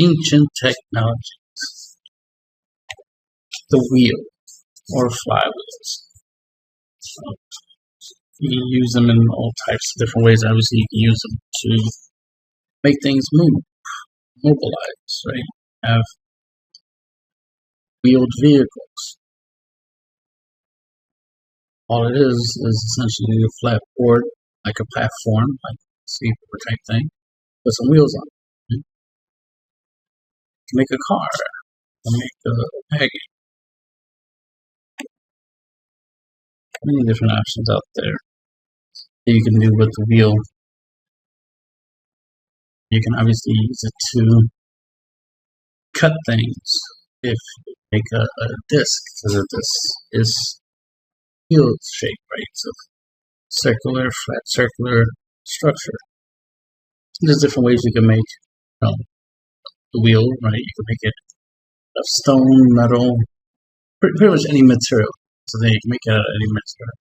ancient technology, the wheel or flywheels. You can use them in all types of different ways. Obviously, you can use them to make things move, mobilize, right? Have wheeled vehicles. All it is essentially a flat board, like a platform, like a skateboard type thing, with some wheels on it. You can make a car, you can make a wagon. Many different options out there that you can do with the wheel. You can obviously use it to cut things. If you make a disc, because a disc is wheel shape, right? So circular, flat circular structure. There's different ways you can make the wheel, right? You can make it of stone, metal, pretty much any material. So then you can make it out of any material.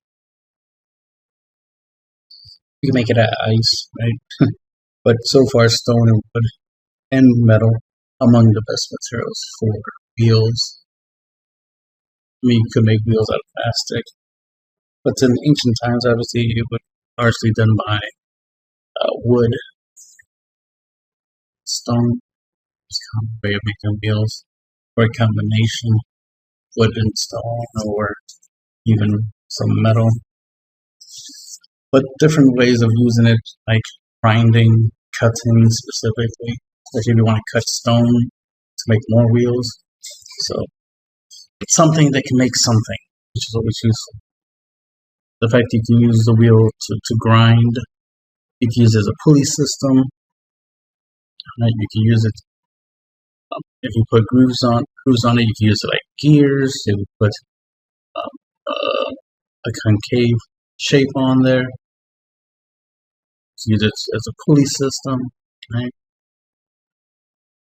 You can make it out of ice, right? But so far, stone and wood and metal among the best materials for wheels. I mean, you could make wheels out of plastic, but in ancient times, obviously, it was largely done by wood, stone. It's a common way of making wheels, or a combination wood and stone, or even some metal. But different ways of using it, like grinding, cutting specifically, especially if you want to cut stone to make more wheels. So it's something that can make something, which is always useful. The fact you can use the wheel to grind, you can use it as a pulley system. Right? You can use it if you put grooves on it. You can use it like gears. If you put a concave shape on there, use it as a pulley system. Right?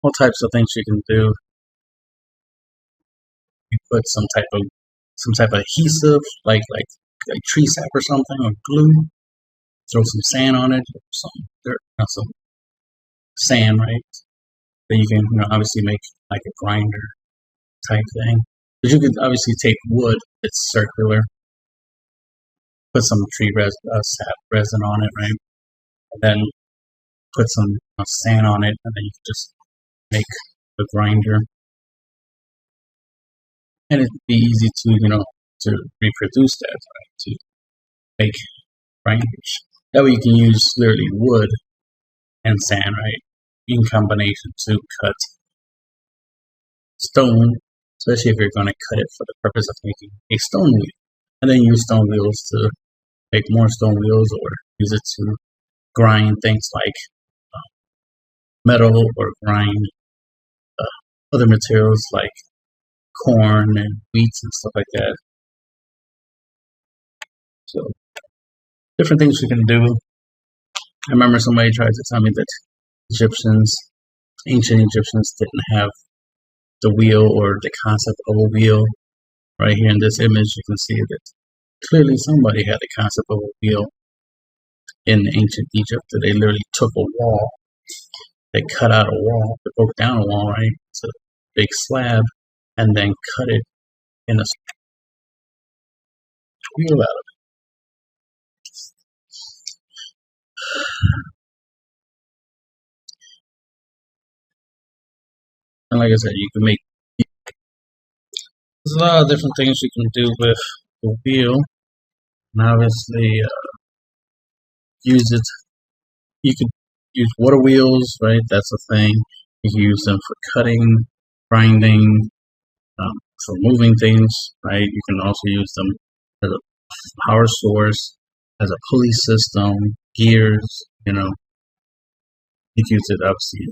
All types of things you can do. You put some type of adhesive, like tree sap or something, or glue. Throw some sand on it, some dirt, not some sand, right? Then you can, obviously make like a grinder type thing. But you could obviously take wood, it's circular, put some tree sap resin on it, right? And then put some sand on it, and then you can just make a grinder. And it'd be easy to reproduce that, right? To make grinders. That way you can use literally wood and sand, right? In combination to cut stone, especially if you're going to cut it for the purpose of making a stone wheel. And then use stone wheels to make more stone wheels, or use it to grind things like metal, or grind other materials like corn and wheat and stuff like that. So different things you can do. I remember somebody tried to tell me that ancient Egyptians didn't have the wheel, or the concept of a wheel. Right here in this image, you can see that clearly somebody had the concept of a wheel in ancient Egypt. That they literally took a wall, they cut out a wall, they broke down a wall, right? It's a big slab, and then cut it in a wheel out of it. And like I said, you can make, there's a lot of different things you can do with the wheel. And obviously, use it. You could use water wheels, right? That's a thing. You can use them for cutting, grinding, for moving things, right? You can also use them as a power source, as a pulley system, gears. You can use it obviously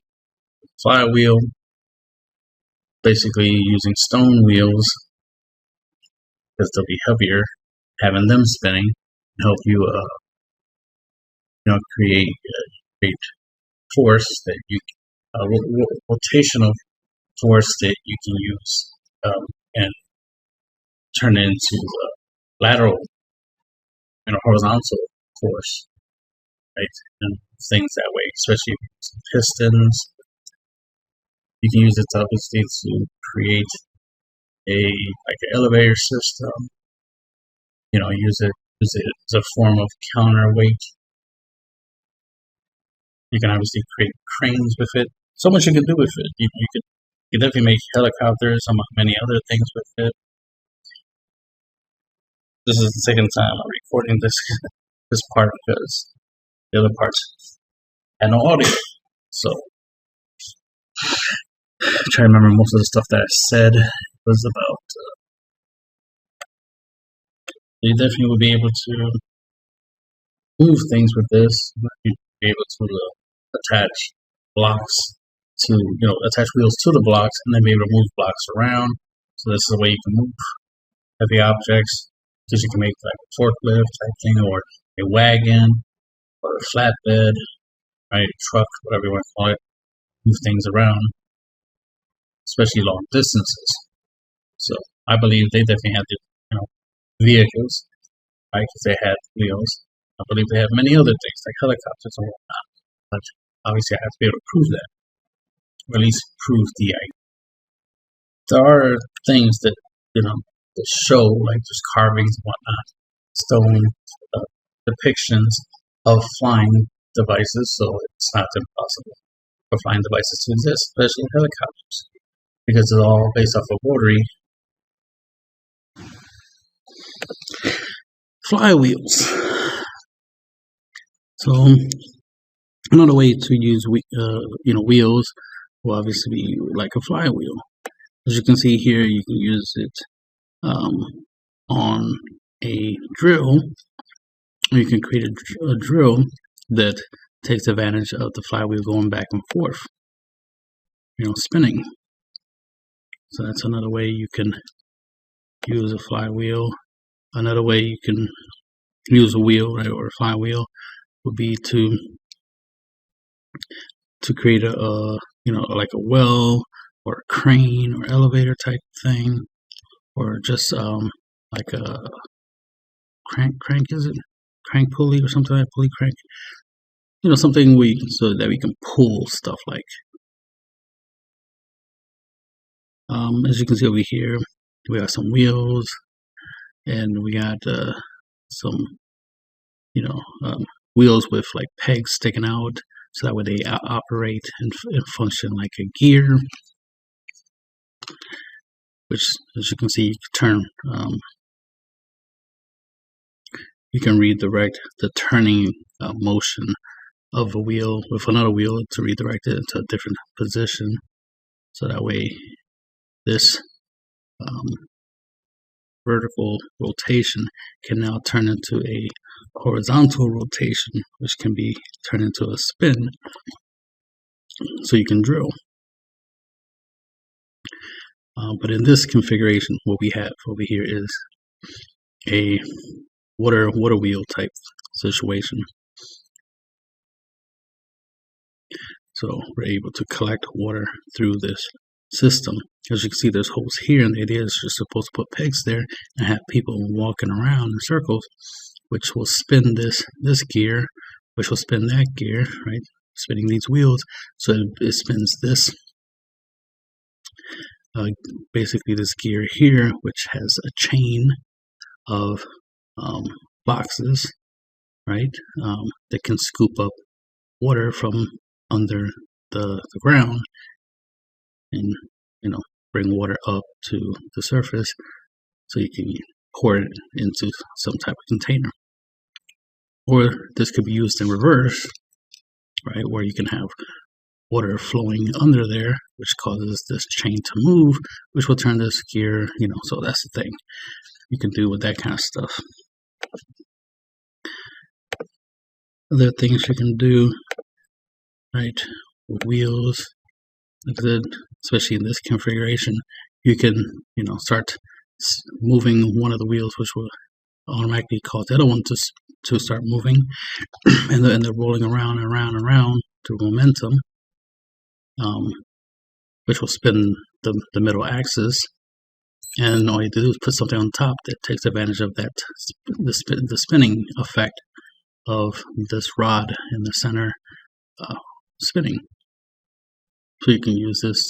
flywheel. Basically, using stone wheels, because they'll be heavier, having them spinning help you, create force that you, rotational force that you can use, and turn it into lateral, horizontal force, right? And things that way, especially pistons, You can use it to obviously to create an elevator system. Use it as a form of counterweight. You can obviously create cranes with it. So much you can do with it. You definitely make helicopters, many other things with it. This is the second time I'm recording this part because the other parts had no audio. So I try to remember most of the stuff that I said was about. You definitely will be able to move things with this. You'd be able to attach blocks to, attach wheels to the blocks and then be able to move blocks around. So this is the way you can move heavy objects. Because you can make like a forklift type thing, or a wagon, or a flatbed, right? A truck, whatever you want to call it. Move things around, especially long distances. So I believe they definitely had the, vehicles, right? Because they had wheels. I believe they have many other things like helicopters and whatnot. But obviously, I have to be able to prove that, or at least prove the idea. There are things that that show, like there's carvings and whatnot, stone depictions of flying devices. So it's not impossible for flying devices to exist, especially helicopters, because it's all based off of rotary FlyWheels. So another way to use wheels will obviously be like a flywheel. As you can see here, you can use it on a drill, or you can create a drill that takes advantage of the flywheel going back and forth, spinning. So that's another way you can use a flywheel. Another way you can use a wheel, right, or a flywheel would be to create like a well or a crane or elevator type thing, or just like a crank is it? Crank pulley or something like pulley crank. Something so that we can pull stuff like. As you can see over here, we got some wheels, and we got some, wheels with like pegs sticking out, so that way they operate and function like a gear. Which, as you can see, you can turn. You can redirect the turning motion of a wheel with another wheel to redirect it into a different position. So that way, this vertical rotation can now turn into a horizontal rotation, which can be turned into a spin. So you can drill. But in this configuration, what we have over here is a water wheel type situation. So we're able to collect water through this system. As you can see, there's holes here, and the idea is just supposed to put pegs there and have people walking around in circles, which will spin this gear, which will spin that gear, right? Spinning these wheels, so it spins this. Basically, this gear here, which has a chain of boxes, right? That can scoop up water from under the ground and bring water up to the surface, so you can pour it into some type of container. Or this could be used in reverse, right, where you can have water flowing under there, which causes this chain to move, which will turn this gear, so that's the thing you can do with that kind of stuff. Other things you can do, right, with wheels, especially in this configuration, you can, start moving one of the wheels, which will automatically cause the other one to start moving, and they're rolling around and around and around through momentum, which will spin the middle axis. And all you do is put something on top that takes advantage of that, the spinning effect of this rod in the center spinning. So you can use this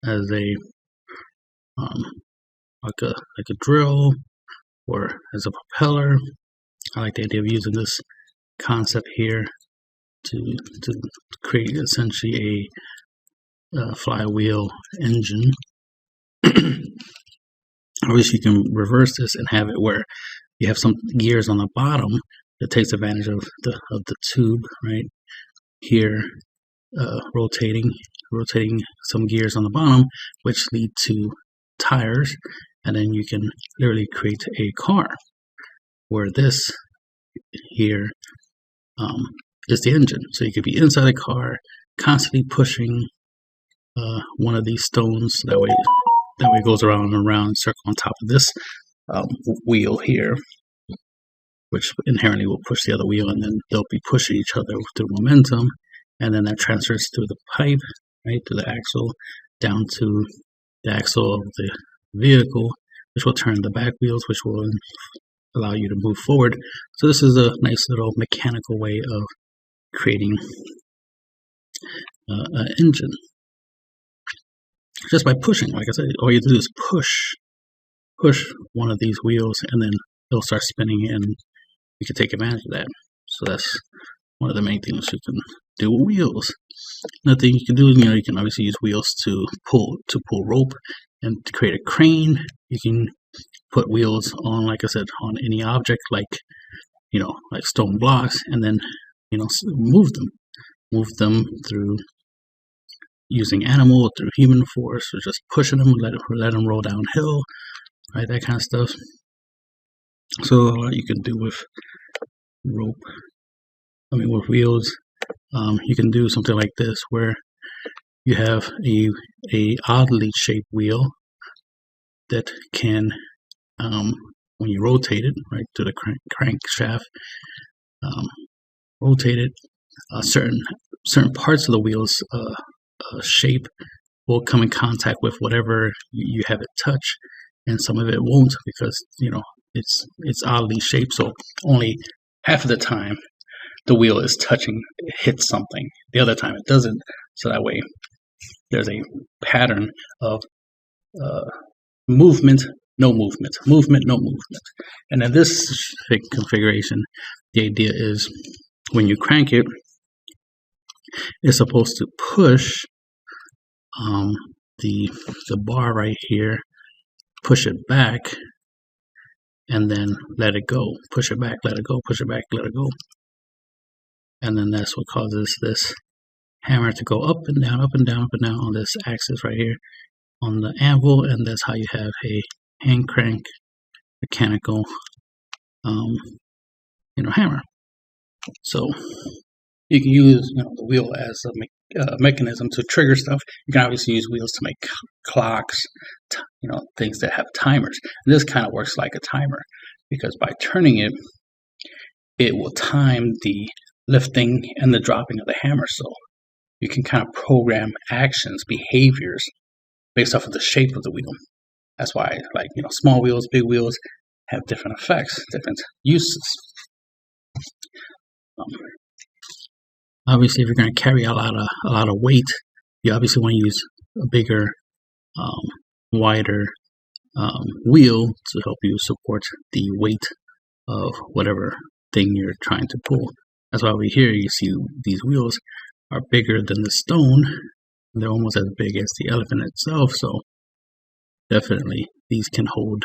as a like a drill or as a propeller. I like the idea of using this concept here to create essentially a flywheel engine. I wish you can reverse this and have it where you have some gears on the bottom that takes advantage of the tube right here, rotating some gears on the bottom, which lead to tires, and then you can literally create a car where this here is the engine. So you could be inside a car, constantly pushing one of these stones. That way it goes around and around and circle on top of this wheel here, which inherently will push the other wheel, and then they'll be pushing each other through momentum, and then that transfers through the pipe, right, to the axle, down to the axle of the vehicle, which will turn the back wheels, which will allow you to move forward. So this is a nice little mechanical way of creating an engine. Just by pushing, like I said, all you do is push one of these wheels, and then it'll start spinning, and you can take advantage of that. So that's one of the main things you can do with wheels. Another thing you can do, you can obviously use wheels to pull rope and to create a crane. You can put wheels on, like I said, on any object, like like stone blocks, and then move them through using animal, through human force, or just pushing them, let them roll downhill, right? That kind of stuff. So you can do with with wheels. You can do something like this, where you have a oddly shaped wheel that can, when you rotate it right to the crankshaft, rotate it, certain parts of the wheel's shape will come in contact with whatever you have it touch, and some of it won't, because it's oddly shaped. So only half of the time the wheel is hits something, the other time it doesn't. So that way there's a pattern of movement, no movement, movement, no movement. And in this configuration, the idea is when you crank it, it's supposed to push the bar right here, push it back, and then let it go. Push it back, let it go, push it back, let it go. And then that's what causes this hammer to go up and down, up and down, up and down on this axis right here on the anvil, and that's how you have a hand crank mechanical hammer. So you can use the wheel as a mechanism to trigger stuff. You can obviously use wheels to make clocks, things that have timers. And this kind of works like a timer, because by turning it, it will time the lifting and the dropping of the hammer. So you can kind of program actions, behaviors based off of the shape of the wheel. That's why, small wheels, big wheels have different effects, different uses. Obviously, if you're going to carry a lot of weight, you obviously want to use a bigger, wider wheel to help you support the weight of whatever thing you're trying to pull. That's why over here you see these wheels are bigger than the stone. They're almost as big as the elephant itself. So definitely these can hold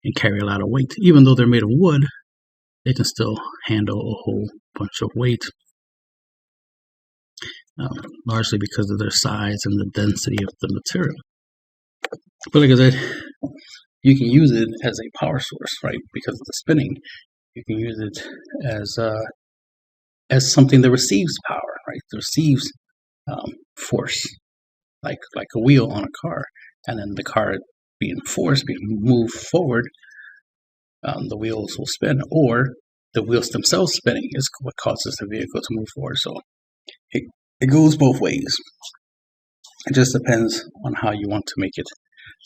and carry a lot of weight. Even though they're made of wood, they can still handle a whole bunch of weight. Largely because of their size and the density of the material. But like I said, you can use it as a power source, right? Because of the spinning, you can use it as something that receives power, right? That receives force, like a wheel on a car, and then the car being moved forward, the wheels will spin, or the wheels themselves spinning is what causes the vehicle to move forward. So it goes both ways. It just depends on how you want to make it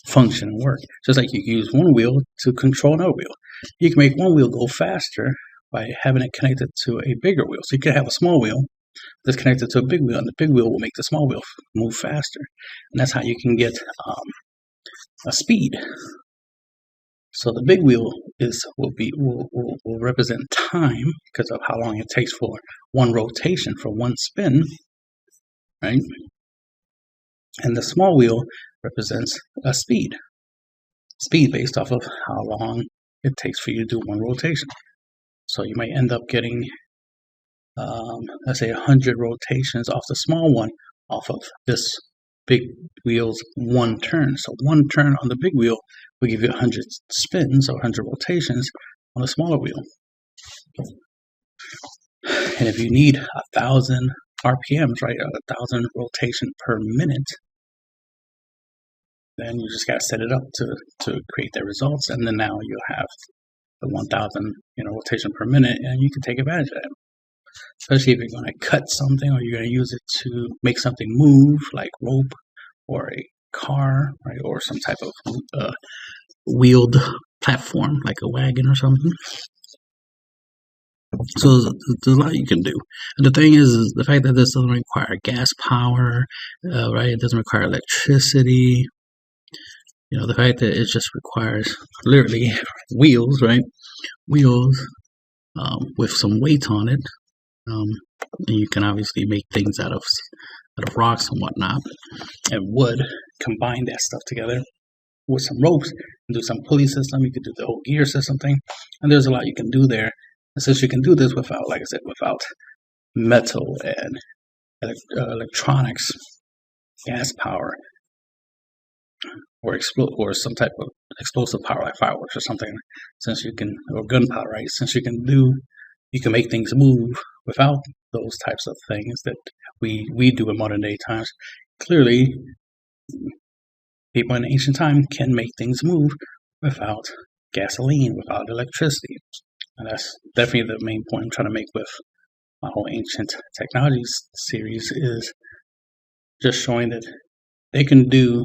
function and work. Just like you can use one wheel to control another wheel. You can make one wheel go faster by having it connected to a bigger wheel. So you could have a small wheel that's connected to a big wheel, and the big wheel will make the small wheel move faster, and that's how you can get a speed. So the big wheel will represent time because of how long it takes for one rotation, for one spin, right? And the small wheel represents a speed based off of how long it takes for you to do one rotation. So you might end up getting, let's say, 100 rotations off the small one, off of this big wheel's one turn. So one turn on the big wheel will give you 100 spins or 100 rotations on the smaller wheel. And if you need 1,000 RPMs, right, 1,000 rotation per minute, then you just got to set it up to create the results, and then now you'll have the 1,000 rotation per minute, and you can take advantage of that. Especially if you're going to cut something or you're going to use it to make something move, like rope or a car, right, or some type of wheeled platform like a wagon or something. So there's a lot you can do. And the thing is the fact that this doesn't require gas power, right? It doesn't require electricity. The fact that it just requires literally wheels, right? Wheels with some weight on it. And you can obviously make things out of rocks and whatnot, and wood. Combine that stuff together with some ropes and do some pulley system. You could do the whole gear system thing, and there's a lot you can do there. And since you can do this without, like I said, without metal and electronics, gas power, or some type of explosive power like fireworks or something, or gunpowder, right? Since you can make things move without those types of things that we do in modern day times. Clearly, people in ancient time can make things move without gasoline, without electricity. And that's definitely the main point I'm trying to make with my whole ancient technologies series, is just showing that they can do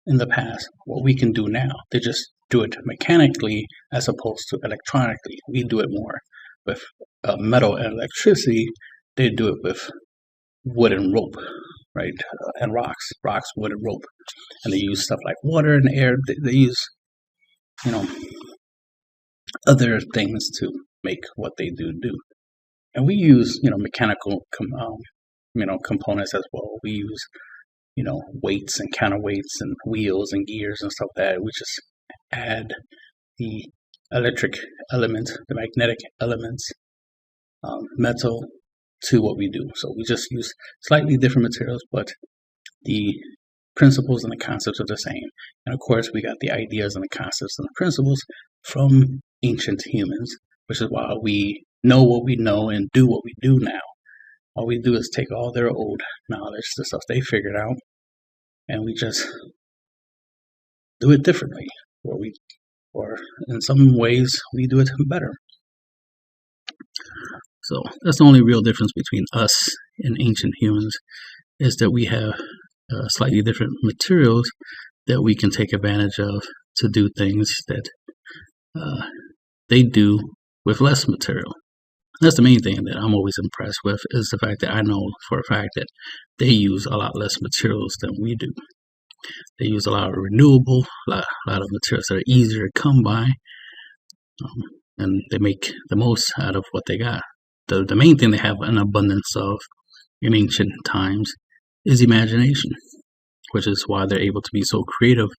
in the past what we can do now. They just do it mechanically as opposed to electronically. We do it more with metal and electricity. They do it with wood and rope, right? And rocks, wood and rope. And they use stuff like water and air. They use, other things to make what they do. And we use, mechanical, components as well. We use, weights and counterweights and wheels and gears and stuff like that. We just add the electric element, the magnetic elements, metal to what we do. So we just use slightly different materials, but the principles and the concepts are the same. And of course, we got the ideas and the concepts and the principles from ancient humans, which is why we know what we know and do what we do now. All we do is take all their old knowledge, the stuff they figured out, and we just do it differently, or in some ways we do it better. So that's the only real difference between us and ancient humans, is that we have slightly different materials that we can take advantage of to do things that they do with less material. That's the main thing that I'm always impressed with, is the fact that I know for a fact that they use a lot less materials than we do. They use a lot of renewable, a lot of materials that are easier to come by, and they make the most out of what they got. The main thing they have an abundance of in ancient times is imagination, which is why they're able to be so creative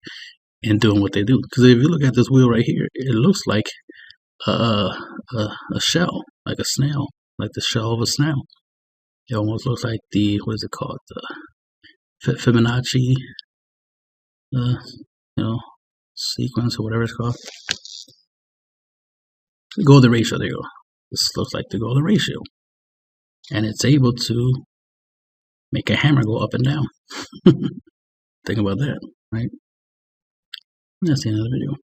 in doing what they do. Because if you look at this wheel right here, it looks like a shell, like a snail, like the shell of a snail. It almost looks like what is it called? The Fibonacci, sequence or whatever it's called. Golden ratio, there you go. This looks like the golden ratio. And it's able to make a hammer go up and down. Think about that, right? That's the end of the video.